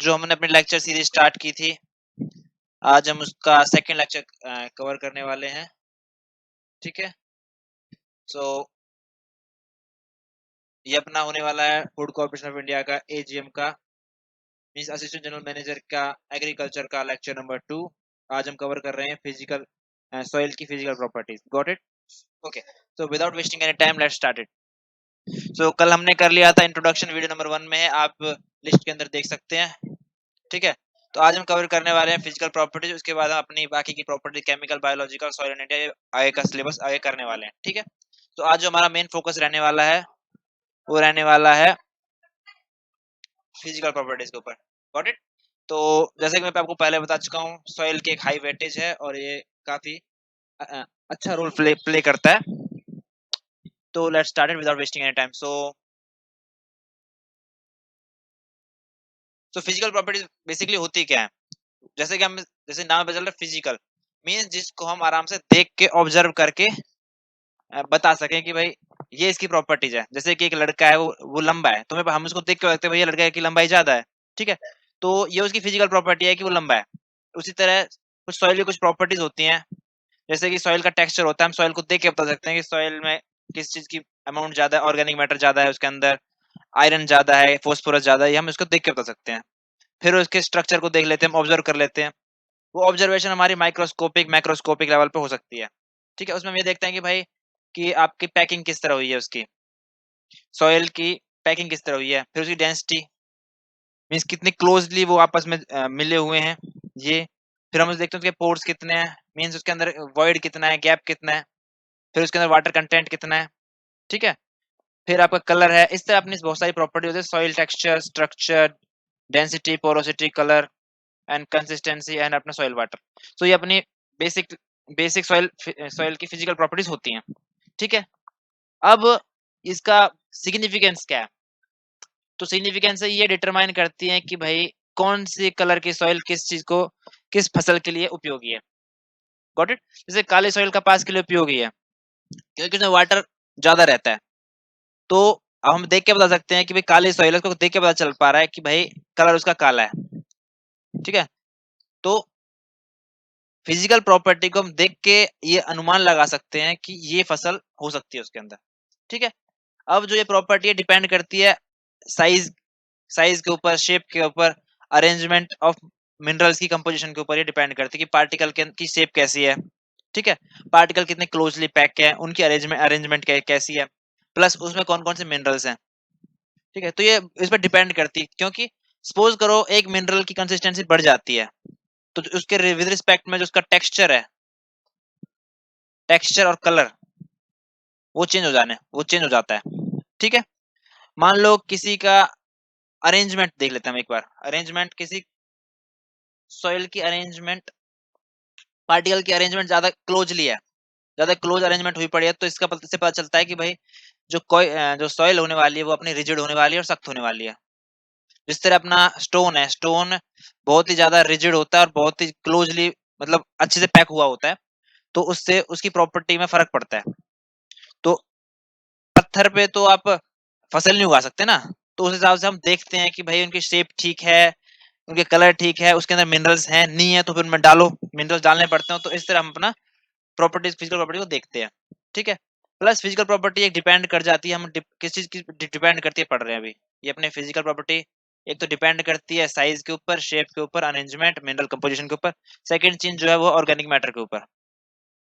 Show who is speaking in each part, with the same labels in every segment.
Speaker 1: जो हमने अपनी लेक्चर सीरीज स्टार्ट की थी, आज हम उसका सेकंड लेक्चर कवर करने वाले हैं। ठीक है, सो ये अपना होने वाला है फूड कॉर्पोरेशन ऑफ इंडिया का एजीएम का मींस असिस्टेंट जनरल मैनेजर का एग्रीकल्चर का लेक्चर नंबर 2। आज हम कवर कर रहे हैं फिजिकल सॉइल की physical properties. Got it? Okay, so without wasting any time let's start it. So कल हमने कर लिया था इंट्रोडक्शन, वीडियो नंबर 1 में है, आप लिस्ट के अंदर देख सकते हैं। ठीक है, तो आज हम कवर करने वाले हैं फिजिकल प्रॉपर्टीज, उसके बाद हम अपनी बाकी की property chemical, biological, soil and India आगे का सिलेबस आगे करने वाले हैं। ठीक है, तो आज जो हमारा मेन फोकस रहने वाला है वो रहने वाला है फिजिकल प्रॉपर्टीज के ऊपर। Got it? तो जैसे कि मैं आपको पहले बता चुका हूँ, सॉइल की एक हाई वेटेज है और ये काफी अच्छा रोल प्ले करता है। तो let's start it without wasting any time. So physical properties basically होती क्या है? जैसे कि हम जैसे नाम पे चल रहा है फिजिकल, मींस जिसको हम आराम से देख के ऑब्जर्व करके बता सकें कि भाई ये इसकी प्रॉपर्टीज है। जैसे कि एक लड़का है, वो लंबा है, तो हम उसको देख के लगते हैं भाई ये लड़का की लंबाई ज्यादा है। ठीक है, तो ये उसकी फिजिकल प्रॉपर्टी है कि वो लंबा है। उसी तरह कुछ सॉइल की कुछ प्रॉपर्टीज होती हैं, जैसे कि सॉइल का टेक्सचर होता है, हम सॉइल को देख के बता सकते हैं कि सॉइल में किस चीज की अमाउंट ज्यादा है, ऑर्गेनिक मैटर ज्यादा है उसके अंदर, आयरन ज्यादा है, फोस्फोरस ज्यादा है, ये हम इसको देख के बता सकते हैं। फिर उसके स्ट्रक्चर को देख लेते हैं, ऑब्जर्व कर लेते हैं। वो ऑब्जर्वेशन हमारी माइक्रोस्कोपिक मैक्रोस्कोपिक लेवल पे हो सकती है। ठीक है, उसमें हम ये देखते हैं कि भाई कि आपकी पैकिंग किस तरह हुई है, उसकी सॉइल की पैकिंग किस तरह हुई है, फिर उसकी डेंसिटी मींस कितनी क्लोजली वो आपस में मिले हुए हैं ये। फिर हम देखते हैं उसके पोर्स कितने हैं, मींस उसके अंदर वॉइड कितना है, गैप कितना है, फिर उसके अंदर वाटर कंटेंट कितना है। ठीक है, फिर आपका कलर है। इस तरह अपनी बहुत सारी प्रॉपर्टी होती है, soil texture, structure, density, porosity, colour and consistency and अपना सॉइल वाटर। तो ये अपनी बेसिक बेसिक सॉइल की फिजिकल प्रॉपर्टीज होती हैं। ठीक है, अब इसका सिग्निफिकेंस क्या है? तो सिग्निफिकेंस ये डिटरमाइन करती है कि भाई कौन सी कलर की सॉइल किस चीज को, किस फसल के लिए उपयोगी है। Got it? जैसे काले सॉइल कपास के लिए उपयोगी है क्योंकि उसमें वाटर ज्यादा रहता है। तो अब हम देख के बता सकते हैं कि भाई काली सॉइल है, उसको देख के पता चल पा रहा है कि भाई कलर उसका काला है। ठीक है, तो फिजिकल प्रॉपर्टी को हम देख के ये अनुमान लगा सकते हैं कि ये फसल हो सकती है उसके अंदर। ठीक है, अब जो ये प्रॉपर्टी है डिपेंड करती है साइज साइज के ऊपर, शेप के ऊपर, अरेंजमेंट ऑफ मिनरल्स की कंपोजिशन के ऊपर ये डिपेंड करती है कि पार्टिकल की शेप कैसी है। ठीक है, पार्टिकल कितने क्लोजली पैक है, उनकी अरेंजमेंट कैसी है, प्लस उसमें कौन कौन से मिनरल्स हैं। ठीक है, तो ये इस पर डिपेंड करती है, क्योंकि सपोज करो एक मिनरल की कंसिस्टेंसी बढ़ जाती है तो उसके विद रिस्पेक्ट में जो उसका टेक्सचर है, टेक्सचर और कलर वो चेंज हो जाता है। ठीक है, मान लो किसी का अरेंजमेंट देख लेते हैं हम एक बार। अरेंजमेंट किसी सॉइल की अरेंजमेंट, पार्टिकल की अरेंजमेंट ज्यादा क्लोजली है, ज्यादा क्लोज अरेंजमेंट हुई पड़ी है, तो इससे पता चलता है कि भाई जो सॉइल होने वाली है वो अपनी रिजिड होने वाली है और सख्त होने वाली है। जिस तरह अपना स्टोन है, स्टोन बहुत ही ज्यादा रिजिड होता है और बहुत ही क्लोजली मतलब अच्छे से पैक हुआ होता है, तो उससे उसकी प्रॉपर्टी में फर्क पड़ता है। तो पत्थर पे तो आप फसल नहीं उगा सकते ना, तो उस हिसाब से हम देखते हैं कि भाई उनकी शेप ठीक है, उनके कलर ठीक है, उसके अंदर मिनरल्स हैं नहीं है तो फिर उनमें डालो, मिनरल्स डालने पड़ते हैं। तो इस तरह हम अपना प्रॉपर्टीज, फिजिकल प्रॉपर्टी को देखते हैं। ठीक है, प्लस फिजिकल प्रॉपर्टी एक डिपेंड कर जाती है, हम किस चीज की डिपेंड करती है पढ़ रहे हैं अभी। ये अपने फिजिकल प्रॉपर्टी एक तो डिपेंड करती है साइज के ऊपर, शेप के ऊपर, अरेंजमेंट, मिनरल कंपोजिशन के ऊपर। सेकंड चीज जो है वो ऑर्गेनिक मैटर के ऊपर।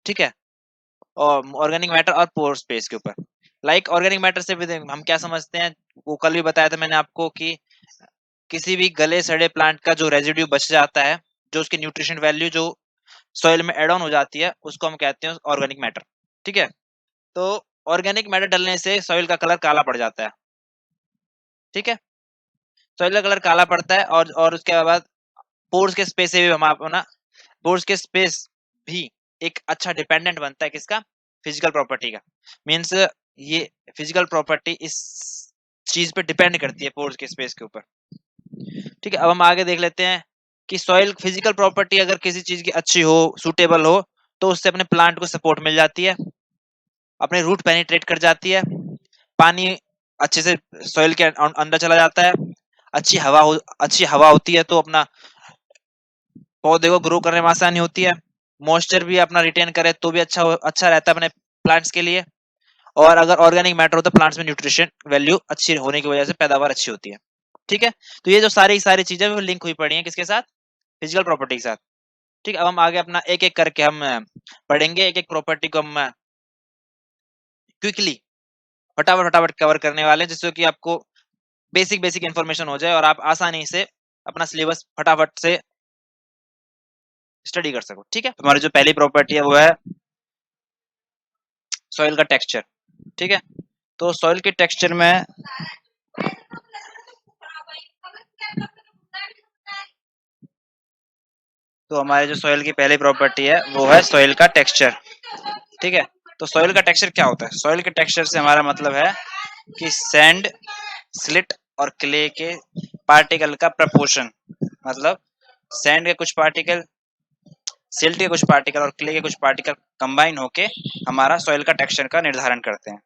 Speaker 1: ठीक है, और ऑर्गेनिक मैटर और पोर स्पेस के ऊपर। लाइक ऑर्गेनिक मैटर से भी हम क्या समझते हैं, वो कल भी बताया था मैंने आपको कि किसी भी गले सड़े प्लांट का जो रेजिड्यू बच जाता है, जो उसकी न्यूट्रिशन वैल्यू जो सॉइल में एड ऑन हो जाती है, उसको हम कहते हैं ऑर्गेनिक मैटर। ठीक है, तो ऑर्गेनिक मैटर डलने से सॉइल का कलर काला पड़ जाता है। ठीक है, सॉइल का कलर काला पड़ता है और उसके बाद पोर्स के स्पेस से भी हम अपना पोर्स के स्पेस भी एक अच्छा डिपेंडेंट बनता है किसका, फिजिकल प्रॉपर्टी का। मींस ये फिजिकल प्रॉपर्टी इस चीज पे डिपेंड करती है, पोर्स के स्पेस के ऊपर। ठीक है, अब हम आगे देख लेते हैं कि सॉइल फिजिकल प्रॉपर्टी अगर किसी चीज की अच्छी हो, सुटेबल हो, तो उससे अपने प्लांट को सपोर्ट मिल जाती है, अपने रूट पेनिट्रेट कर जाती है, पानी अच्छे से सॉइल के अंदर चला जाता है, अच्छी हवा होती है तो अपना पौधे को ग्रो करने में आसानी होती है। मॉइस्चर भी अपना रिटेन करे तो भी अच्छा रहता है अपने प्लांट्स के लिए। और अगर ऑर्गेनिक मैटर हो तो प्लांट्स में न्यूट्रिशन वैल्यू अच्छी होने की वजह से पैदावार अच्छी होती है। ठीक है, तो ये जो सारी चीजें वो लिंक हुई पड़ी हैं किसके साथ, फिजिकल प्रॉपर्टी के साथ। ठीक है, अब हम आगे अपना एक एक करके हम पढ़ेंगे, एक एक प्रॉपर्टी को हम क्विकली फटाफट फटाफट कवर करने वाले हैं, जिससे कि आपको बेसिक बेसिक इन्फॉर्मेशन हो जाए और आप आसानी से अपना सिलेबस फटाफट से स्टडी कर सको। ठीक है, हमारी जो पहली प्रॉपर्टी है वो है सॉइल का टेक्सचर। ठीक है, तो सॉइल के टेक्सचर में तो हमारे जो सॉइल की पहली प्रॉपर्टी है वो है सॉइल का टेक्सचर। ठीक है, तो सॉइल का टेक्सचर क्या होता है? सॉइल के टेक्सचर से हमारा मतलब है कि सैंड, स्लिट और क्ले के पार्टिकल का प्रपोर्शन, मतलब सैंड के कुछ पार्टिकल, सिल्ट के कुछ पार्टिकल और क्ले के कुछ पार्टिकल कंबाइन होके हमारा सॉइल का टेक्सचर का निर्धारण करते हैं।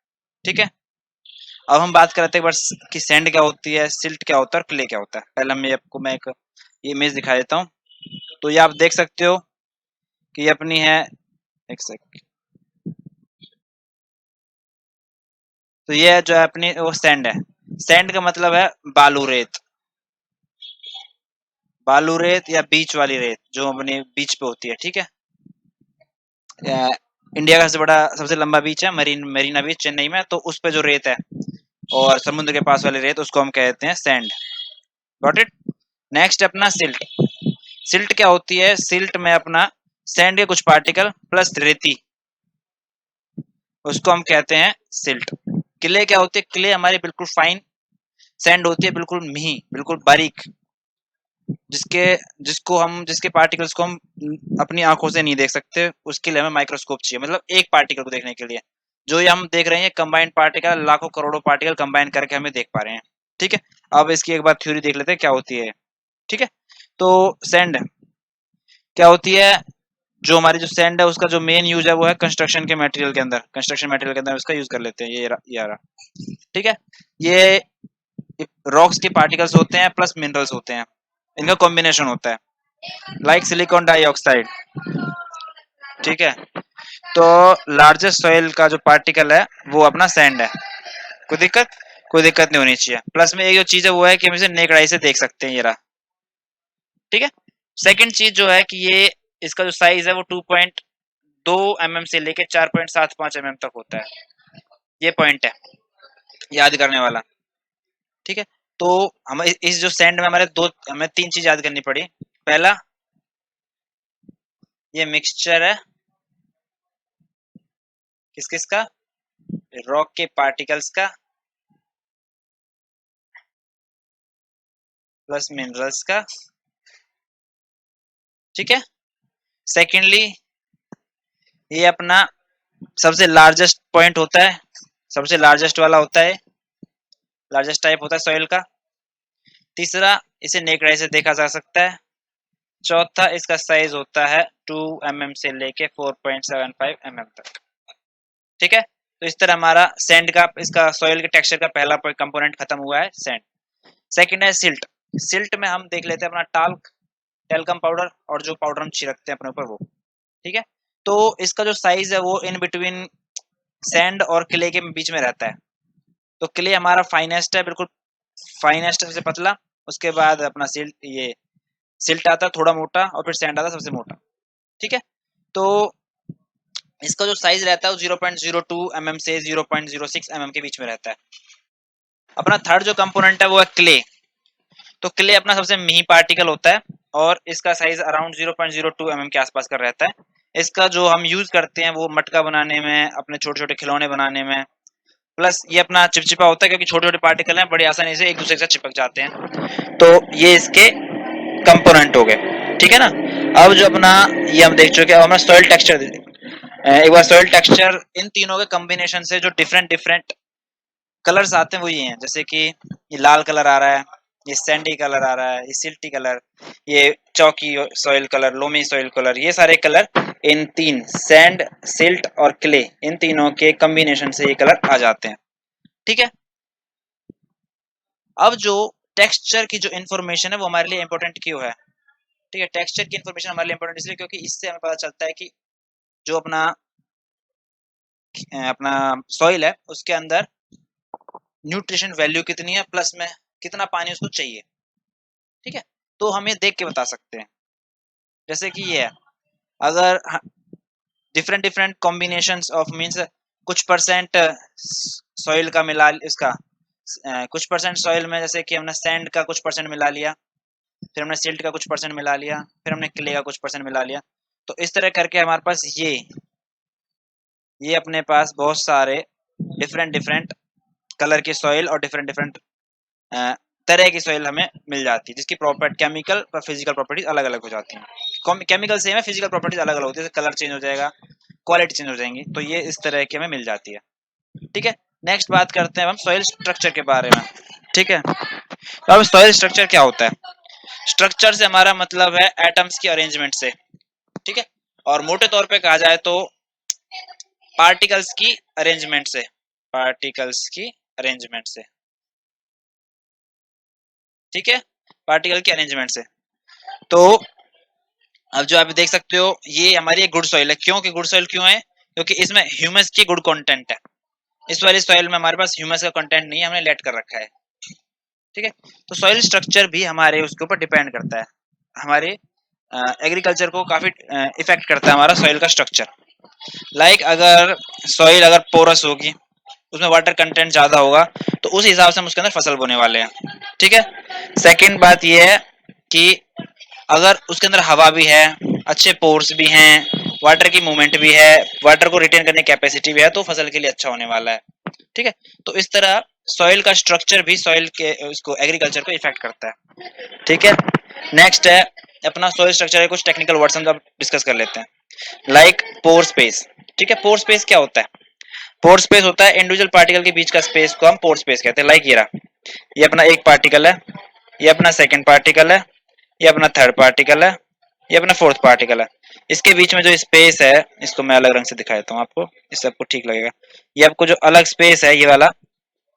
Speaker 1: ठीक है, अब हम बात करते हैं बस कि सैंड क्या होती है, सिल्ट क्या होता है और क्ले क्या होता है। पहले मैं एक इमेज दिखा देता हूँ। तो ये आप देख सकते हो कि ये अपनी है, एक सेकंड। तो ये जो है अपनी वो सैंड है। सैंड का मतलब है बालू रेत, बालू रेत या बीच वाली रेत जो अपने बीच पे होती है। ठीक है, इंडिया का सबसे बड़ा सबसे लंबा बीच है मरीना बीच चेन्नई में, तो उस पे जो रेत है और समुद्र के पास वाली रेत उसको हम कहते हैं सैंड। Got it. नेक्स्ट अपना सिल्ट। सिल्ट क्या होती है? सिल्ट में अपना सैंड के कुछ पार्टिकल प्लस रेती, उसको हम कहते हैं सिल्ट। क्ले क्या होती है? क्ले हमारी बिल्कुल फाइन सैंड होती है, बिल्कुल मिही, बिल्कुल बारीक, जिसके जिसके पार्टिकल्स को हम अपनी आंखों से नहीं देख सकते, उसके लिए हमें माइक्रोस्कोप चाहिए, मतलब एक पार्टिकल को देखने के लिए। जो ये हम देख रहे हैं कंबाइंड पार्टिकल, लाखों करोड़ों पार्टिकल कंबाइन करके हमें देख पा रहे हैं। ठीक है, अब इसकी एक बार थ्योरी देख लेते हैं क्या होती है। ठीक है, तो सैंड क्या होती है? जो हमारी जो सैंड है उसका जो मेन यूज है वो है कंस्ट्रक्शन के मटेरियल के अंदर, कंस्ट्रक्शन मटेरियल के अंदर उसका यूज कर लेते हैं। ये आ रहा। ठीक है, ये रॉक्स के पार्टिकल्स होते हैं प्लस मिनरल्स होते हैं, इनका कॉम्बिनेशन होता है, लाइक सिलिकॉन डाइऑक्साइड। ठीक है, तो लार्जेस्ट सॉइल का जो पार्टिकल है वो अपना सैंड है। कोई दिक्कत? कोई दिक्कत नहीं होनी चाहिए। प्लस में एक जो चीज है वो है कि हम इसे नेकड आई से देख सकते हैं, ये रहा। ठीक है, सेकंड चीज जो है कि ये इसका जो साइज है वो 2.2 mm से लेके 4.75 mm तक होता है। ये पॉइंट है याद करने वाला। ठीक है, तो हम इस जो सैंड में हमें तीन चीज याद करनी पड़ी। पहला, ये मिक्सचर है किस किस का? रॉक के पार्टिकल्स का प्लस मिनरल्स का। ठीक है, सेकेंडली ये अपना सबसे लार्जेस्ट पॉइंट होता है, सबसे लार्जेस्ट वाला होता है, लार्जेस्ट टाइप होता है सॉइल का। तीसरा, इसे नेकेड आई से देखा जा सकता है। चौथा, इसका साइज होता है 2 mm से लेके 4.75 mm तक। ठीक है, तो इस तरह हमारा सैंड का, इसका सॉइल के टेक्सचर का पहला कंपोनेंट खत्म हुआ है, सैंड। सेकंड है सिल्ट। सिल्ट में हम देख लेते हैं अपना टाल्क, टेल्कम पाउडर, और जो पाउडर हम छिड़कते हैं अपने ऊपर वो। ठीक है, तो इसका जो साइज है वो इन बिटवीन सैंड और क्ले के बीच में रहता है। तो क्ले हमारा फाइनेस्ट है, बिल्कुल फाइनेस्ट सबसे पतला, उसके बाद अपना सिल्ट आता है थोड़ा मोटा, और फिर सैंड आता है सबसे मोटा। ठीक है, तो इसका जो साइज रहता है वो 0.02 mm से 0.06 mm के बीच में रहता है। अपना थर्ड जो कंपोनेंट है वो है क्ले। तो क्ले अपना सबसे मिही पार्टिकल होता है और इसका साइज अराउंड 0.02 mm के आसपास का रहता है। इसका जो हम यूज करते हैं वो मटका बनाने में, अपने छोटे छोटे खिलौने बनाने में, प्लस ये अपना चिपचिपा होता है क्योंकि छोटे छोटे पार्टिकल हैं, बड़ी आसानी से एक दूसरे के साथ चिपक जाते हैं। तो ये इसके कंपोनेंट हो गए। ठीक है ना, अब जो अपना ये हम देख चुके हैं, अब हमारा सॉइल टेक्सचर एक बार सॉइल टेक्सचर, इन तीनों के कॉम्बिनेशन से जो डिफरेंट डिफरेंट कलर्स आते हैं वो ये हैं, जैसे कि ये लाल कलर आ रहा है, ये सैंडी कलर आ रहा है, ये सिल्टी कलर, ये चौकी soil colour, loamy soil colour, ये सारे कलर इन तीन सैंड, सिल्ट और क्ले, इन तीनों के कॉम्बिनेशन से ये कलर आ जाते हैं। ठीक है, अब जो टेक्सचर की जो इन्फॉर्मेशन है वो हमारे लिए इंपॉर्टेंट क्यों है? ठीक है, टेक्सचर की इन्फॉर्मेशन हमारे लिए इंपॉर्टेंट इसलिए क्योंकि इससे हमें पता चलता है कि जो अपना सॉइल है उसके अंदर न्यूट्रिशन वैल्यू कितनी है, प्लस में कितना पानी उसको चाहिए। ठीक है, तो हम ये देख के बता सकते हैं। जैसे कि ये है, अगर different different combinations of means कुछ परसेंट सॉइल का मिला इसका कुछ परसेंट सॉइल में, जैसे कि हमने सैंड का कुछ परसेंट मिला लिया, फिर हमने सिल्ट का कुछ परसेंट मिला लिया, फिर हमने क्ले का कुछ परसेंट मिला लिया। तो इस तरह करके हमारे पास ये अपने पास बहुत सारे डिफरेंट डिफरेंट कलर के सॉइल और डिफरेंट डिफरेंट तरह की सॉइल हमें मिल जाती है, जिसकी प्रॉपर्टी केमिकल और फिजिकल प्रॉपर्टीज अलग अलग हो जाती हैं। केमिकल सेम है, फिजिकल प्रॉपर्टीज अलग अलग होती है, कलर चेंज हो जाएगा, क्वालिटी चेंज हो जाएंगी। तो ये इस तरह की हमें मिल जाती है। ठीक है, नेक्स्ट बात करते हैं हम सॉइल स्ट्रक्चर के बारे में। ठीक है, तो अब सॉइल स्ट्रक्चर क्या होता है? स्ट्रक्चर से हमारा मतलब है एटम्स की अरेंजमेंट से। ठीक है, और मोटे तौर पे कहा जाए तो पार्टिकल्स की अरेंजमेंट से, पार्टिकल्स की अरेंजमेंट से। ठीक है, पार्टिकल की अरेंजमेंट से। तो अब जो आप देख सकते हो ये हमारी एक गुड सॉइल है। क्यों कि गुड सॉइल क्यों है? क्योंकि इसमें ह्यूमस की गुड कंटेंट है। इस वाली सॉइल में हमारे पास ह्यूमस का कंटेंट नहीं है, हमने लेट कर रखा है। ठीक है, तो सॉइल स्ट्रक्चर भी हमारे उसके ऊपर डिपेंड करता है, हमारे एग्रीकल्चर को काफी इफेक्ट करता है हमारा सॉइल का स्ट्रक्चर। लाइक अगर सॉइल अगर पोरस होगी, उसमें वाटर कंटेंट ज्यादा होगा, तो उस हिसाब से हम उसके अंदर फसल बोने वाले हैं। ठीक है, सेकंड बात यह है कि अगर उसके अंदर हवा भी है, अच्छे पोर्स भी हैं, वाटर की मूवमेंट भी है, वाटर को रिटेन करने की कैपेसिटी भी है, तो फसल के लिए अच्छा होने वाला है। ठीक है, तो इस तरह सॉइल का स्ट्रक्चर भी सॉइल के उसको एग्रीकल्चर को इफेक्ट करता है। ठीक है, नेक्स्ट है अपना सॉइल स्ट्रक्चर के कुछ टेक्निकल वर्ड्स हम डिस्कस कर लेते हैं। लाइक पोर स्पेस। ठीक है, पोर स्पेस क्या होता है? पोर स्पेस होता है इंडिविजुअल पार्टिकल के बीच का स्पेस को हम पोर स्पेस कहते हैं। लाइक ये रहा, ये अपना एक पार्टिकल है, ये अपना सेकंड पार्टिकल है, ये अपना थर्ड पार्टिकल है, ये अपना फोर्थ पार्टिकल है। इसके बीच में जो स्पेस है, इसको मैं अलग रंग से दिखा देता हूँ आपको, इससे आपको ठीक लगेगा। ये आपको जो अलग स्पेस है ये वाला,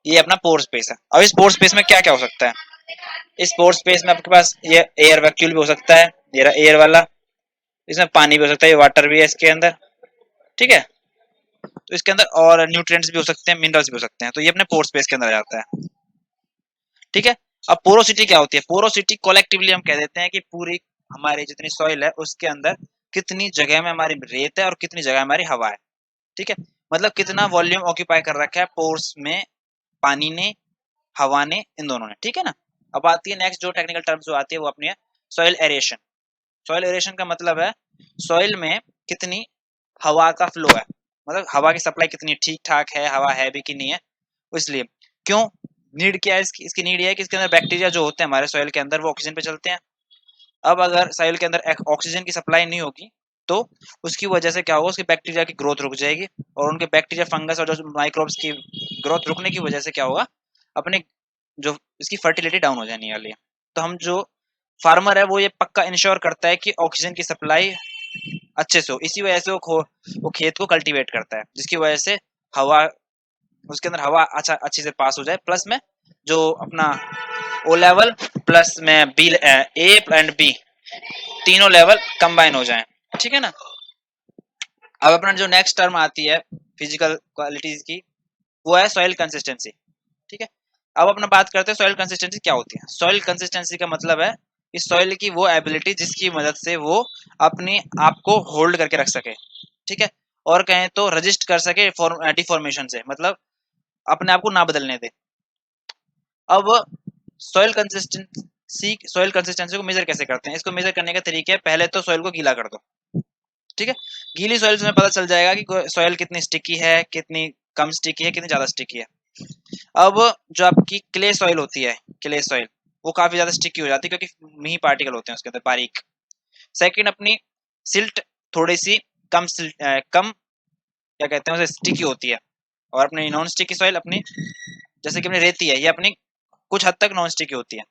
Speaker 1: ये अपना पोर स्पेस है। अब इस पोर स्पेस में क्या क्या हो सकता है? इस पोर स्पेस में आपके पास ये एयर वैक्यूल भी हो सकता है, ये रहा एयर वाला, इसमें पानी भी हो सकता है, ये वाटर भी है इसके अंदर। ठीक है, तो इसके अंदर और न्यूट्रिएंट्स भी हो सकते हैं, मिनरल्स भी हो सकते हैं, तो ये अपने पोर स्पेस के अंदर आ जाता है। ठीक है, अब पोरोसिटी क्या होती है? पोरोसिटी कलेक्टिवली हम कह देते हैं कि पूरी हमारी जितनी सॉइल है उसके अंदर कितनी जगह में हमारी रेत है और कितनी जगह हमारी हवा है। ठीक है, मतलब कितना वॉल्यूम ऑक्यूपाई कर रखा है पोर्स में, पानी ने, हवा ने, इन दोनों ने। ठीक है ना, अब आती है नेक्स्ट जो टेक्निकल टर्म जो आती है वो अपनी है सॉइल एरेशन। सॉइल एरेशन का मतलब है सॉइल में कितनी हवा का फ्लो है, मतलब हवा की सप्लाई कितनी ठीक ठाक है, हवा है भी कि नहीं है। इसलिए क्यों नीड क्या है इसकी नीड ये है कि इसके अंदर बैक्टीरिया जो होते हैं हमारे सॉइल के अंदर वो ऑक्सीजन पे चलते हैं। अब अगर सॉइल के अंदर ऑक्सीजन की सप्लाई नहीं होगी तो उसकी वजह से क्या होगा, उसके बैक्टीरिया की ग्रोथ रुक जाएगी, और उनके बैक्टीरिया फंगस और जो माइक्रोब्स की ग्रोथ रुकने की वजह से क्या होगा, अपने जो इसकी फर्टिलिटी डाउन हो जाने वाली है। तो हम जो फार्मर है वो ये पक्का इंश्योर करता है कि ऑक्सीजन की सप्लाई अच्छे से हो, इसी वजह से वो खेत को कल्टीवेट करता है, जिसकी वजह से हवा उसके अंदर हवा अच्छे से पास हो जाए, प्लस में जो अपना ओ लेवल प्लस में बी ए एंड बी तीनों लेवल कंबाइन हो जाएं। ठीक है ना, अब अपना जो नेक्स्ट टर्म आती है फिजिकल क्वालिटीज की, वो है सॉइल कंसिस्टेंसी। ठीक है, अब अपना बात करते हैं सॉइल कंसिस्टेंसी क्या होती है। सॉइल कंसिस्टेंसी का मतलब है कि सॉइल की वो एबिलिटी जिसकी मदद से वो अपने आप को होल्ड करके रख सके। ठीक है, और कहें तो रजिस्ट कर सके डिफॉर्मेशन से, मतलब अपने आप को ना बदलने दे। अब सॉइल कंसिस्टेंसी को मेजर कैसे करते हैं? इसको मेजर करने का तरीका है, पहले तो सॉइल को गीला कर दो। ठीक है, गीली सॉइल में पता चल जाएगा कि सॉइल कितनी स्टिकी है, कितनी कम स्टिकी है, कितनी ज्यादा स्टिकी है। अब जो आपकी क्ले सॉइल होती है, क्ले सॉइल वो काफी ज्यादा स्टिकी हो जाती है क्योंकि मिही पार्टिकल होते हैं उसके अंदर बारीक। सेकंड अपनी सिल्ट थोड़ी सी कम क्या कहते हैं उसे स्टिकी होती है, और अपनी नॉन स्टिकी सॉइल अपनी जैसे कि अपनी रेती है, ये अपनी कुछ हद तक नॉन स्टिकी होती है।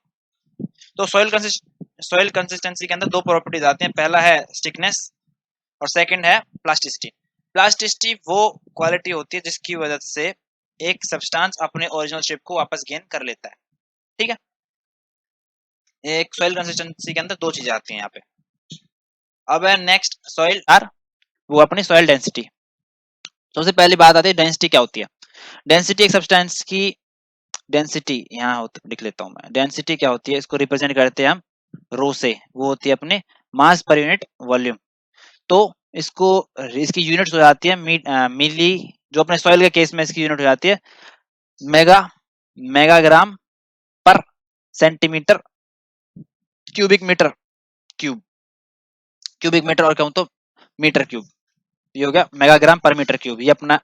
Speaker 1: तो सॉइल कंसिस्टेंसी के अंदर दो प्रॉपर्टीज आती हैं, पहला है स्टिकनेस और सेकंड है प्लास्टिसिटी। प्लास्टिसिटी वो क्वालिटी होती है जिसकी वजह से एक सब्सटेंस अपने ओरिजिनल शेप को वापस गेन कर लेता है। ठीक है, एक सॉइल कंसिस्टेंसी के अंदर दो चीजें आती हैं यहाँ पे। अब है नेक्स्ट सॉइल आर, वो अपनी सॉइल डेंसिटी। सबसे पहली बात आती है डेंसिटी क्या होती है। डेंसिटी एक सब्सटेंस की डेंसिटी यहाँ होती, लिख लेता हूँ मैं। डेंसिटी क्या होती है, इसको रिप्रेजेंट करते हैं हम रो से, वो होती है अपने मास पर यूनिट वॉल्यूम। तो इसको, इसकी यूनिट्स हो जाती है मिली, जो अपने सॉइल के केस में इसकी यूनिट हो जाती है मेगा, मेगाग्राम पर centimetre cubic metre cube, cubic metre और कहूँ तो मीटर क्यूब, ये हो गया मेगाग्राम पर मीटर क्यूब, ये अपना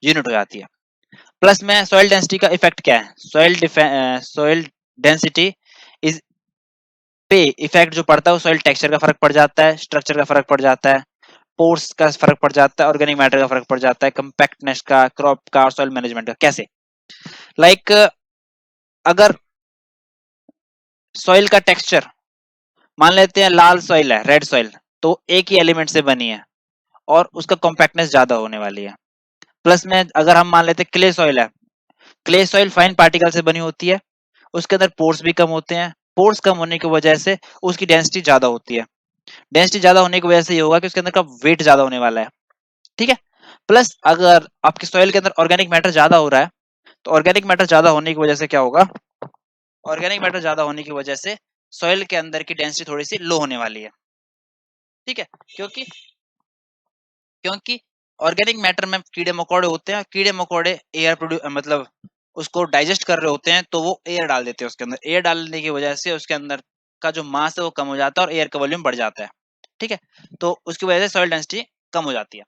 Speaker 1: यूनिट हो जाती है। प्लस में सॉइल डेंसिटी का इफेक्ट क्या है, सॉइल डेंसिटी इज पे इफेक्ट जो पड़ता है वो सॉइल टेक्सचर का फर्क पड़ जाता है, स्ट्रक्चर का फर्क पड़ जाता है, पोर्स का फर्क पड़ जाता है, ऑर्गेनिक मैटर का फर्क पड़ जाता है, कंपैक्टनेस का, क्रॉप का और सॉइल मैनेजमेंट का। कैसे, लाइक अगर सॉइल का टेक्सचर, मान लेते हैं लाल सॉइल है, रेड सॉइल, तो एक ही एलिमेंट से बनी है और उसका कॉम्पैक्टनेस ज्यादा होने वाली है। प्लस में अगर हम मान लेते हैं क्ले सॉइल है, क्ले सॉइल फाइन पार्टिकल से बनी होती है, उसके अंदर पोर्स भी कम होते हैं, पोर्स कम होने की वजह से उसकी डेंसिटी ज्यादा होती है, डेंसिटी ज्यादा होने की वजह से ये होगा कि उसके अंदर का वेट ज्यादा होने वाला है, ठीक है। प्लस अगर आपके सॉइल के अंदर ऑर्गेनिक मैटर ज्यादा हो रहा है, तो ऑर्गेनिक मैटर ज्यादा होने की वजह से क्या होगा, ऑर्गेनिक मैटर ज्यादा होने की वजह से सॉइल के अंदर की डेंसिटी थोड़ी सी लो होने वाली है, ठीक है। क्योंकि क्योंकि ऑर्गेनिक मैटर में कीड़े मकोड़े होते हैं, कीड़े मकोड़े एयर प्रोड्यूस मतलब उसको डाइजेस्ट कर रहे होते हैं, तो वो एयर डाल देते हैं उसके अंदर, एयर डालने की वजह से उसके अंदर का जो मास है वो कम हो जाता है और एयर का वॉल्यूम बढ़ जाता है, ठीक है। तो उसकी वजह से सॉइल डेंसिटी कम हो जाती है,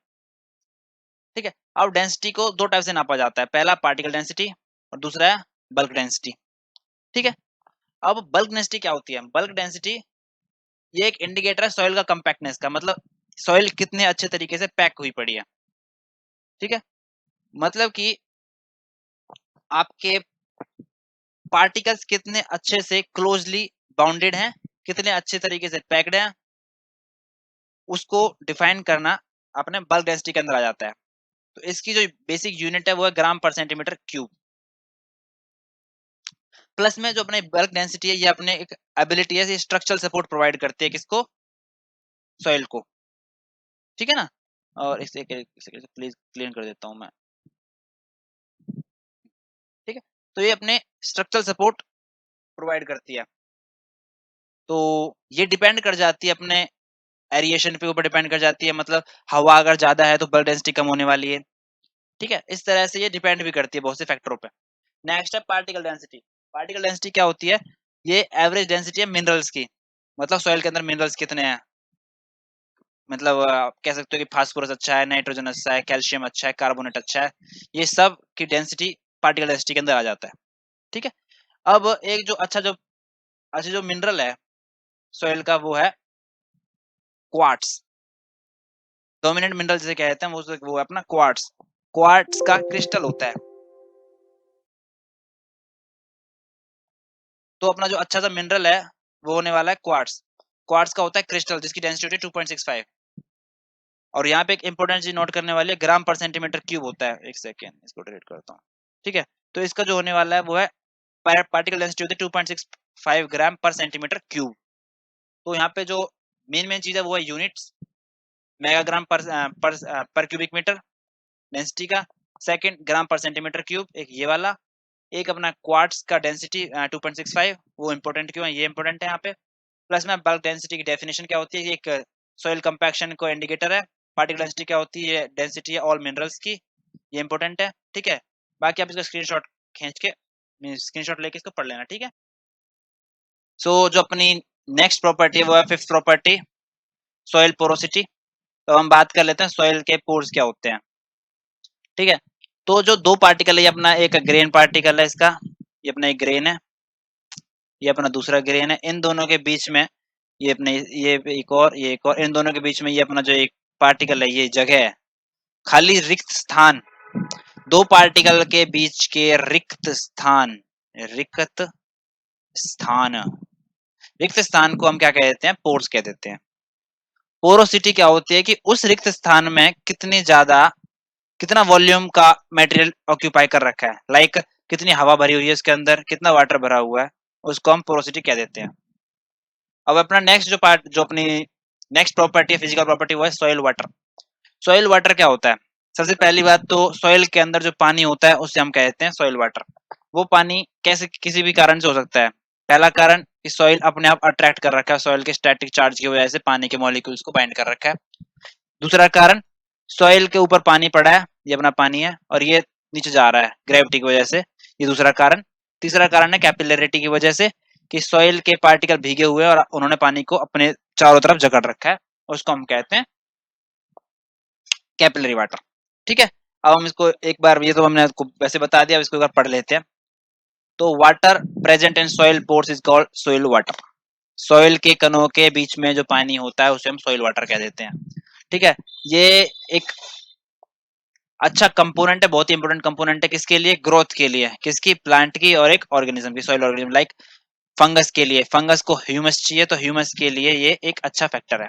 Speaker 1: ठीक है। अब डेंसिटी को दो टाइप से नापा जाता है, पहला पार्टिकल डेंसिटी और दूसरा है बल्क डेंसिटी, ठीक है। अब बल्क डेंसिटी क्या होती है, बल्क डेंसिटी ये एक इंडिकेटर है सॉइल का कंपैक्टनेस का, मतलब सॉइल कितने अच्छे तरीके से पैक हुई पड़ी है, ठीक है। मतलब कि आपके पार्टिकल्स कितने अच्छे से क्लोजली बाउंडेड हैं, कितने अच्छे तरीके से पैक्ड हैं, उसको डिफाइन करना अपने बल्क डेंसिटी के अंदर आ जाता है। तो इसकी जो बेसिक यूनिट है वो है ग्राम पर सेंटीमीटर क्यूब। प्लस में जो अपने बल्क डेंसिटी है ये अपने एक एबिलिटी है, स्ट्रक्चरल सपोर्ट प्रोवाइड करती है किसको, सॉइल को, ठीक है ना। और इसे प्लीज क्लीन कर देता हूं मैं, ठीक है। तो ये अपने स्ट्रक्चरल सपोर्ट प्रोवाइड करती है। तो ये डिपेंड कर जाती है अपने एरिएशन पे ऊपर डिपेंड कर जाती है, मतलब हवा अगर ज्यादा है तो बल्क डेंसिटी कम होने वाली है, ठीक है। इस तरह से ये डिपेंड भी करती है बहुत से फैक्टरों पे। नेक्स्ट है पार्टिकल डेंसिटी। पार्टिकल डेंसिटी क्या होती है, ये एवरेज डेंसिटी है मिनरल्स की, मतलब सॉइल के अंदर मिनरल्स कितने हैं, मतलब कह सकते हो कि फास्फोरस अच्छा है, नाइट्रोजन अच्छा है, कैल्शियम अच्छा है, कार्बोनेट अच्छा है, ये सब की डेंसिटी पार्टिकल डेंसिटी के अंदर आ जाता है, ठीक है। अब एक जो अच्छा जो मिनरल है सॉइल का वो है क्वार्ट्स, डोमिनेंट मिनरल जिसे कहते हैं वो है अपना क्वार्ट्स। क्वार्ट्स का क्रिस्टल होता है, तो अपना जो अच्छा सा मिनरल है वो होने वाला है क्वार्ट्स। क्वार्ट्स का होता है क्रिस्टल जिसकी डेंसिटी होती है 2.65, और यहाँ पे एक इंपॉर्टेंट चीज नोट करने वाली है, ग्राम पर सेंटीमीटर क्यूब होता है। एक सेकेंड इसको डिलीट करता हूँ, ठीक है। तो इसका जो होने वाला है वो है पार्टिकल डेंसिटी होती है 2.65 ग्राम पर सेंटीमीटर क्यूब। तो यहाँ पे जो मेन मेन चीज है वो है यूनिट्स, मेगाग्राम पर क्यूबिक मीटर डेंसिटी का, सेकंड ग्राम पर सेंटीमीटर क्यूब, एक ये वाला, एक अपना क्वार्ट्स का डेंसिटी 2.65, वो इंपॉर्टेंट क्यों है, ये इंपॉर्टेंट है यहाँ पे। प्लस में बल्क डेंसिटी की डेफिनेशन क्या होती है, एक सॉइल कंपैक्शन को इंडिकेटर है। पार्टिकल डेंसिटी क्या होती है, डेंसिटी है ऑल मिनरल्स की, ये इंपॉर्टेंट है, ठीक है। बाकी आप इसका स्क्रीनशॉट खींच के स्क्रीनशॉट लेके इसको पढ़ लेना, ठीक है। सो जो अपनी नेक्स्ट प्रॉपर्टी है वो है फिफ्थ प्रॉपर्टी, सॉइल पोरोसिटी। तो हम बात कर लेते हैं सॉइल के पोर्स क्या होते हैं, ठीक है। तो जो दो पार्टिकल है, ये अपना एक ग्रेन पार्टिकल है इसका, ये अपना एक ग्रेन है, ये अपना दूसरा ग्रेन है, इन दोनों के बीच में ये अपने ये एक और ये एक और, इन दोनों के बीच में ये अपना जो एक पार्टिकल है, ये जगह है, खाली रिक्त स्थान, दो पार्टिकल के बीच के रिक्त स्थान, रिक्त स्थान, रिक्त स्थान को हम क्या कहते हैं, पोर्स कह देते हैं। पोरोसिटी क्या होती है कि उस रिक्त स्थान में कितनी ज्यादा, कितना वॉल्यूम का मटेरियल ऑक्यूपाई कर रखा है, लाइक कितनी हवा भरी हुई है इसके अंदर, कितना वाटर भरा हुआ है, उसको हम पोरोसिटी कह देते हैं। अब अपना नेक्स्ट जो पार्ट, जो अपनी नेक्स्ट प्रॉपर्टी है, फिजिकल प्रॉपर्टी, वो है सॉइल वाटर। सॉइल वाटर क्या होता है? सबसे पहली बात तो सॉइल के अंदर जो पानी होता है उससे हम कहते हैं सॉइल वाटर। वो पानी कैसे, किसी भी कारण से हो सकता है। पहला कारण कि सॉइल अपने आप अट्रैक्ट कर रखा है, सॉइल के स्टैटिक चार्ज की वजह से पानी के मॉलिक्यूल्स को बाइंड कर रखा है। दूसरा कारण, सॉइल के ऊपर पानी पड़ा है, ये अपना पानी है और ये नीचे जा रहा है ग्रेविटी की वजह से, ये दूसरा कारण। तीसरा कारण है कैपिलरिटी की वजह से, कि सॉइल के पार्टिकल भीगे हुए और उन्होंने पानी को अपने चारों तरफ जकड़ रखा है, उसको हम कहते हैं कैपिलरी वाटर। ठीक है, अब हम इसको एक बार, ये तो हमने आपको वैसे बता दिया, अब इसको एक बार पढ़ लेते हैं। तो water present in soil pores is called soil water. Soil के कणों के बीच में जो पानी होता है उसे हम सॉइल वाटर कह देते हैं। ठीक है, ये एक अच्छा कंपोनेंट है, बहुत ही इंपॉर्टेंट कंपोनेंट है। किसके लिए? ग्रोथ के लिए। किसकी? प्लांट की और एक ऑर्गेनिज्म की, सॉइल ऑर्गेनिज्म। लाइक फंगस के लिए, फंगस को ह्यूमस चाहिए, तो ह्यूमस के लिए ये एक अच्छा फैक्टर है।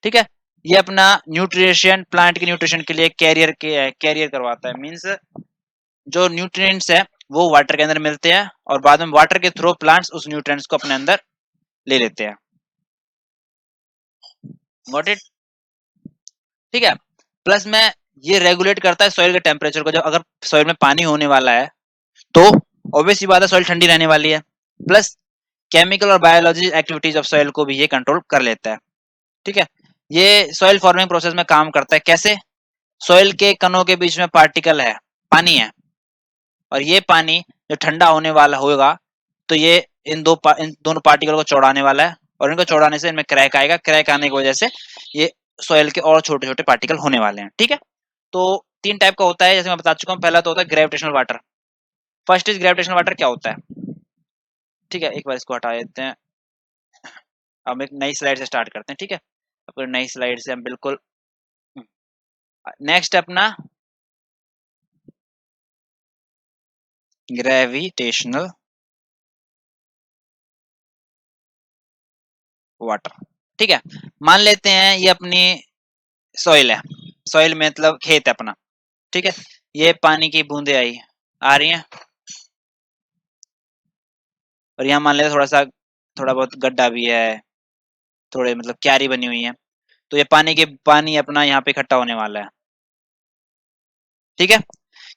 Speaker 1: ठीक है, ये अपना न्यूट्रिशन, प्लांट के न्यूट्रिशन के लिए कैरियर करवाता है। मींस जो न्यूट्रिएंट्स है वो वाटर के अंदर मिलते हैं और बाद में वाटर के थ्रू प्लांट्स उस न्यूट्रिएंट्स को अपने अंदर ले लेते हैं। Got it? ठीक है, प्लस में ये रेगुलेट करता है सॉइल के टेम्परेचर को। जब अगर सॉइल में पानी होने वाला है तो ऑब्वियस सी बात है सॉइल ठंडी रहने वाली है। प्लस केमिकल और बायोलॉजी एक्टिविटीज ऑफ सॉइल को भी ये कंट्रोल कर लेता है। ठीक है, ये सॉइल फॉर्मिंग प्रोसेस में काम करता है। कैसे? सॉइल के कणों के बीच में पार्टिकल है, पानी है, और ये पानी जब ठंडा होने वाला होगा तो ये इन दोनों पार्टिकल को चौड़ाने वाला है, और इनको चौड़ाने से इनमें क्रैक आएगा। क्रैक आने की वजह से ये सॉइल के और छोटे छोटे पार्टिकल होने वाले हैं। ठीक है, तो तीन टाइप का होता है, जैसे मैं बता चुका हूँ। पहला तो होता है gravitational water. First is gravitational water. क्या होता है? ठीक है, एक बार इसको हटा देते हैं, अब एक नई स्लाइड से स्टार्ट करते हैं। ठीक है, अपनी नई स्लाइड से हम बिल्कुल नेक्स्ट अपना ग्रेविटेशनल वाटर। ठीक है, मान लेते हैं ये अपनी सॉइल है, सॉइल मतलब खेत है अपना। ठीक है, ये पानी की बूंदे आ रही हैं, और यहाँ मान लेते थोड़ा बहुत गड्ढा भी है, थोड़े मतलब क्यारी बनी हुई है। तो ये पानी अपना यहाँ पे इकट्ठा होने वाला है। ठीक है,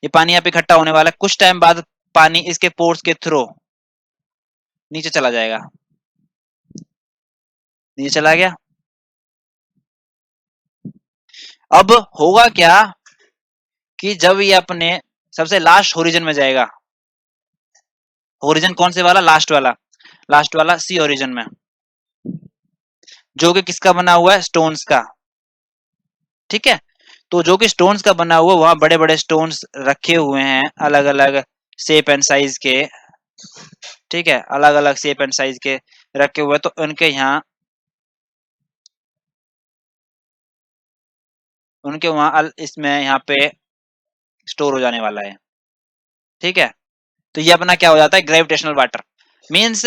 Speaker 1: ये पानी यहाँ पे इकट्ठा होने वाला है। कुछ टाइम बाद पानी इसके पोर्स के थ्रू नीचे चला जाएगा। नीचे चला गया। अब होगा क्या कि जब ये अपने सबसे लास्ट होरिजन में जाएगा, होरिजन कौन से वाला? लास्ट वाला सी होरिजन में, जो कि किसका बना हुआ है? स्टोन्स का। ठीक है, तो जो कि स्टोन्स का बना हुआ, वहां बड़े बड़े स्टोन्स रखे हुए हैं, अलग अलग शेप एंड साइज के। ठीक है, अलग अलग शेप एंड साइज के रखे हुए, तो उनके वहां इसमें यहाँ पे स्टोर हो जाने वाला है। ठीक है, तो ये अपना क्या हो जाता है? Gravitational water. Means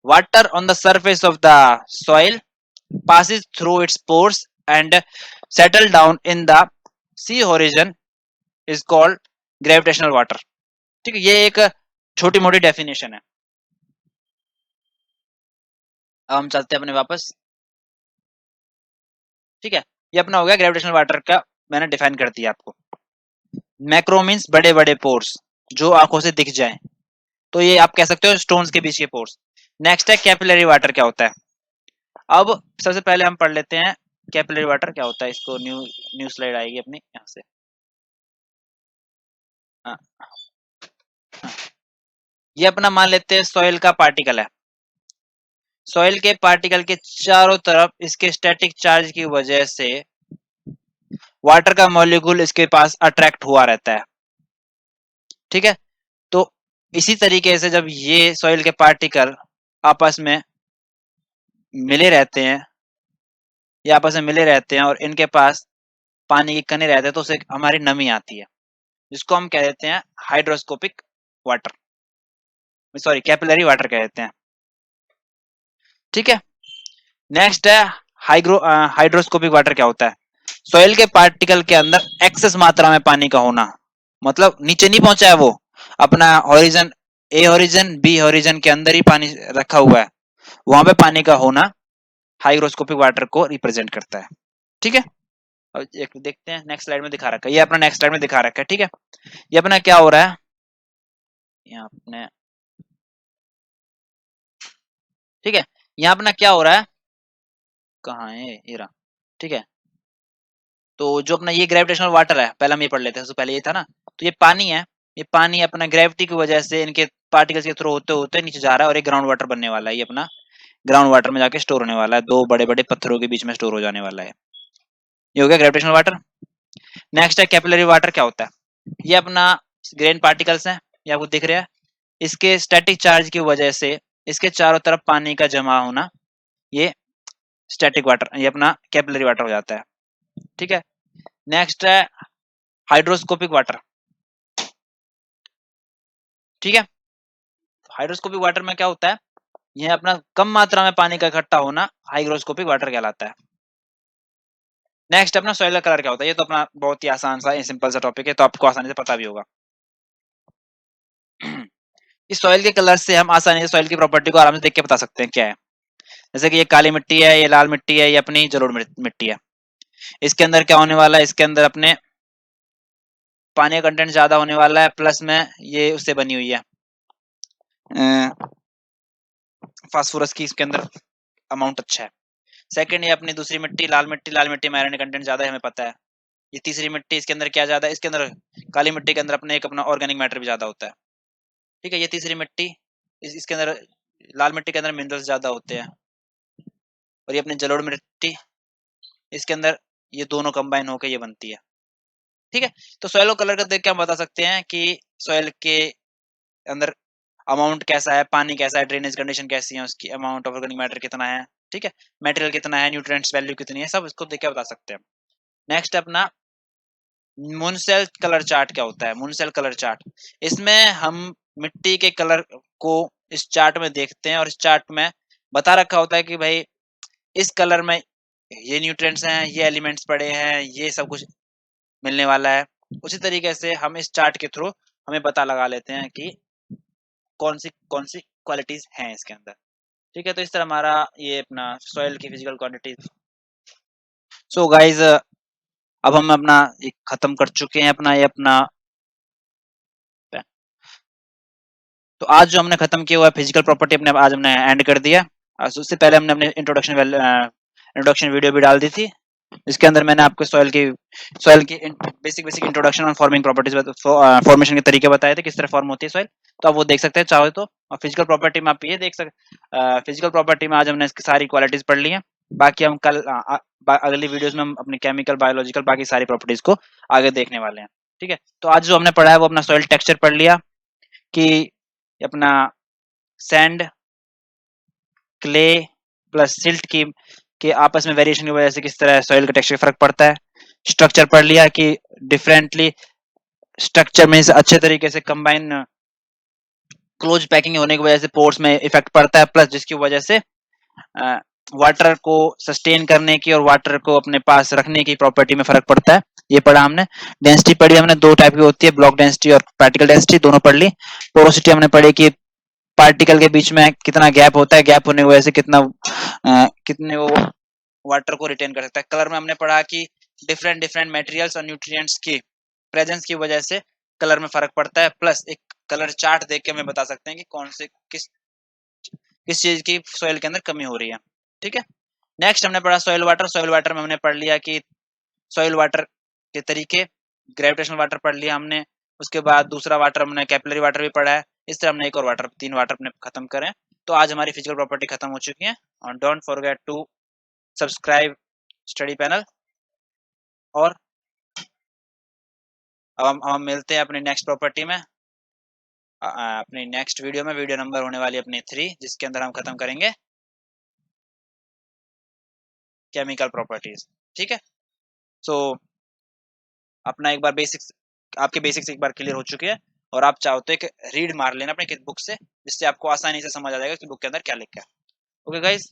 Speaker 1: water on the surface of the soil passes through its pores and settle down in the sea horizon is called gravitational water। ठीक है, ये एक छोटी मोटी डेफिनेशन है। अब हम चलते हैं अपने वापस। ठीक है, ये अपना हो गया ग्रेविटेशनल वाटर का, मैंने डिफाइन कर दिया आपको। मैक्रो मीन्स बड़े बड़े पोर्स जो आंखों से दिख जाए, तो ये आप कह सकते हो स्टोन्स के बीच के पोर्स। नेक्स्ट है कैपिलरी वाटर। क्या होता है? अब सबसे पहले हम पढ़ लेते हैं कैपिलरी वाटर क्या होता है। इसको न्यू स्लाइड आएगी अपनी यहाँ से। हाँ, हाँ। ये अपना मान लेते हैं सॉइल का पार्टिकल है। सॉइल के पार्टिकल के चारों तरफ इसके स्टैटिक चार्ज की वजह से वाटर का मॉलिक्यूल इसके पास अट्रैक्ट हुआ रहता है। ठीक है, तो इसी तरीके से जब ये सॉइल के पार्टिकल आपस में मिले रहते हैं, ये आपस में मिले रहते हैं और इनके पास पानी की कणी रहते हैं, तो उसे हमारी नमी आती है, जिसको हम कह देते हैं hydroscopic water, sorry capillary water कह देते हैं। ठीक है, नेक्स्ट है हाइड्रोस्कोपिक वाटर। क्या होता है? सॉइल के पार्टिकल के अंदर एक्सेस मात्रा में पानी का होना, मतलब नीचे नहीं पहुंचा है वो, अपना हॉरिजन ए हॉरिजन बी हॉरिजन के अंदर ही पानी रखा हुआ है, वहां पे पानी का होना हाइग्रोस्कोपिक वाटर को रिप्रेजेंट करता है। ठीक है, अब एक देखते हैं नेक्स्ट स्लाइड में दिखा रखा है, ये अपना नेक्स्ट स्लाइड में दिखा रखा है। ठीक है, ये अपना क्या हो रहा है यहाँ अपने, ठीक है, यहाँ अपना क्या हो रहा है, कहाँ है ये रहा। ठीक है, तो जो अपना ये ग्रेविटेशनल वाटर है, पहले हम ये पढ़ लेते हैं, सबसे पहले ये था ना, तो ये पानी है, ये पानी अपना ग्रेविटी की वजह से इनके पार्टिकल्स के थ्रू होते होते नीचे जा रहा है और एक ग्राउंड वाटर बनने वाला है, ये अपना ग्राउंड वाटर में जाके स्टोर होने वाला है, दो बड़े बड़े पत्थरों के बीच में स्टोर हो जाने वाला है। ये हो गया ग्रेविटेशनल वाटर। नेक्स्ट है कैपिलरी वाटर, क्या होता है, ये अपना ग्रेन पार्टिकल्स हैं, ये आपको दिख रहा है, इसके स्टैटिक चार्ज की वजह से इसके चारों तरफ पानी का जमा होना, ये स्टैटिक वाटर, ये अपना कैपिलरी वाटर हो जाता है। ठीक है, नेक्स्ट है हाइड्रोस्कोपिक वाटर। ठीक है, हाइड्रोस्कोपिक वाटर में क्या होता है, यह अपना कम मात्रा में पानी का इकट्ठा होना हाइग्रोस्कोपिक वाटर कहलाता है। नेक्स्ट अपना सॉइल कलर क्या होता है, ये तो अपना बहुत ही आसान सा सिंपल सा टॉपिक है, तो आपको आसानी से पता भी होगा। इस सॉइल के कलर से हम आसानी से सॉइल की प्रॉपर्टी को आराम से देख के बता सकते हैं क्या है। जैसे कि ये काली मिट्टी है, ये लाल मिट्टी है, ये अपनी जलोढ़ मिट्टी है। इसके अंदर क्या होने वाला है, इसके अंदर अपने पानी का कंटेंट ज्यादा होने वाला है, प्लस में ये उससे बनी हुई है फास्फोरस की, इसके अंदर अमाउंट अच्छा है। सेकंड ये अपनी दूसरी मिट्टी लाल मिट्टी, लाल मिट्टी में आयरन कंटेंट ज्यादा है, हमें पता है। ये तीसरी मिट्टी, इसके अंदर क्या ज्यादा है, इसके अंदर काली मिट्टी के अंदर अपने एक अपना ऑर्गेनिक मैटर भी ज्यादा होता है। ठीक है, ये तीसरी मिट्टी, इसके अंदर लाल मिट्टी के अंदर मिनरल्स ज्यादा होते हैं। और ये अपनी जलोढ़ मिट्टी, इसके अंदर ये दोनों कंबाइन होकर ये बनती है। ठीक है, तो सॉइल कलर का देख के हम बता सकते हैं कि सॉइल के अंदर अमाउंट कैसा है, पानी कैसा है, ड्रेनेज कंडीशन कैसी है, उसकी अमाउंट ऑफ ऑर्गेनिक मैटर कितना है, ठीक है, मटेरियल कितना है, न्यूट्रिएंट्स वैल्यू कितनी है, सब इसको देख के बता सकते हैं। नेक्स्ट अपना मुनसेल कलर चार्ट क्या होता है, मुनसेल कलर चार्ट, इसमें हम मिट्टी के कलर को इस चार्ट में देखते हैं और इस चार्ट में बता रखा होता है कि भाई इस कलर में ये न्यूट्रिएंट्स हैं, ये एलिमेंट्स पड़े हैं, ये सब कुछ मिलने वाला है। उसी तरीके से हम इस चार्ट के थ्रू हमें पता लगा लेते हैं कि कौन सी क्वालिटीज हैं इसके अंदर। ठीक है, तो इस तरह हमारा ये अपना सॉइल की फिजिकल क्वांटिटी। सो गाइज अब हम अपना खत्म कर चुके हैं अपना ये अपना, तो आज जो हमने खत्म किया हुआ है फिजिकल प्रॉपर्टी अपने आज हमने एंड कर दिया। उससे पहले हमने अपने इंट्रोडक्शन वीडियो भी डाल दी थी, इसके अंदर मैंने आपको सॉइल की बेसिक इंट्रोडक्शन और फॉर्मिंग प्रॉपर्टीज फॉर्मेशन के तरीके बताए थे, किस तरह फॉर्म होती है सॉइल, तो आप वो देख सकते हैं चाहे तो। और फिजिकल प्रॉपर्टी में आप ये देख सकते, फिजिकल प्रॉपर्टी में आज हमने इसकी सारी क्वालिटीज पढ़ ली हैं। बाकी हम कल अगली वीडियोस में हम अपनी केमिकल बायोलॉजिकल बाकी सारी प्रॉपर्टीज को आगे देखने वाले हैं। ठीक है, तो आज जो हमने पढ़ा है वो अपना सॉइल टेक्सचर पढ़ लिया कि अपना सैंड, क्ले प्लस सिल्ट की के आपस में वेरिएशन की वजह से किस तरह सॉइल का टेक्सचर फर्क पड़ता है। स्ट्रक्चर पढ़ लिया कि डिफरेंटली स्ट्रक्चर में अच्छे तरीके से कंबाइन क्लोज पैकिंग होने की वजह से पोर्स में इफेक्ट पड़ता है, प्लस जिसकी वजह से वाटर को सस्टेन करने की और वाटर को अपने पास रखने की प्रॉपर्टी में फर्क पड़ता है, ये पढ़ा हमने। डेंसिटी पढ़ी हमने, दो टाइप की होती है, ब्लॉक डेंसिटी और पार्टिकल डेंसिटी, दोनों पढ़ ली। पोरोसिटी हमने पढ़ी कि पार्टिकल के बीच में कितना गैप होता है, गैप होने की वजह से कितने वो वाटर को रिटेन कर सकता है। कलर में हमने पढ़ा कि डिफरेंट डिफरेंट मटेरियल्स और न्यूट्रिएंट्स की प्रेजेंस की वजह से कलर में फर्क पड़ता है, प्लस एक कलर चार्ट देख के हमें बता सकते हैं कि कौन से किस चीज की सॉइल के अंदर कमी हो रही है। ठीक है, नेक्स्ट हमने पढ़ा सॉइल वाटर। सॉइल वाटर में हमने पढ़ लिया कि सॉइल वाटर के तरीके, ग्रेविटेशनल वाटर पढ़ लिया हमने, उसके बाद दूसरा वाटर हमने कैपिलरी वाटर भी पढ़ा है। इस तरह हमने एक और वाटर, 3 वाटर अपने खत्म करें। तो आज हमारी फिजिकल प्रॉपर्टी खत्म हो चुकी है। और don't forget to subscribe Study Panel. और अब हम मिलते हैं अपनी नेक्स्ट प्रॉपर्टी में, अपनी नेक्स्ट वीडियो में। वीडियो नंबर होने वाली अपनी 3, जिसके अंदर हम खत्म करेंगे केमिकल प्रॉपर्टीज। ठीक है, सो अपना एक बार बेसिक्स, आपके बेसिक्स एक बार क्लियर हो चुके हैं, और आप चाहो तो एक रीड मार लेना अपने बुक से, जिससे आपको आसानी से समझ आ जाएगा कि बुक के अंदर क्या लिखा है। Okay guys.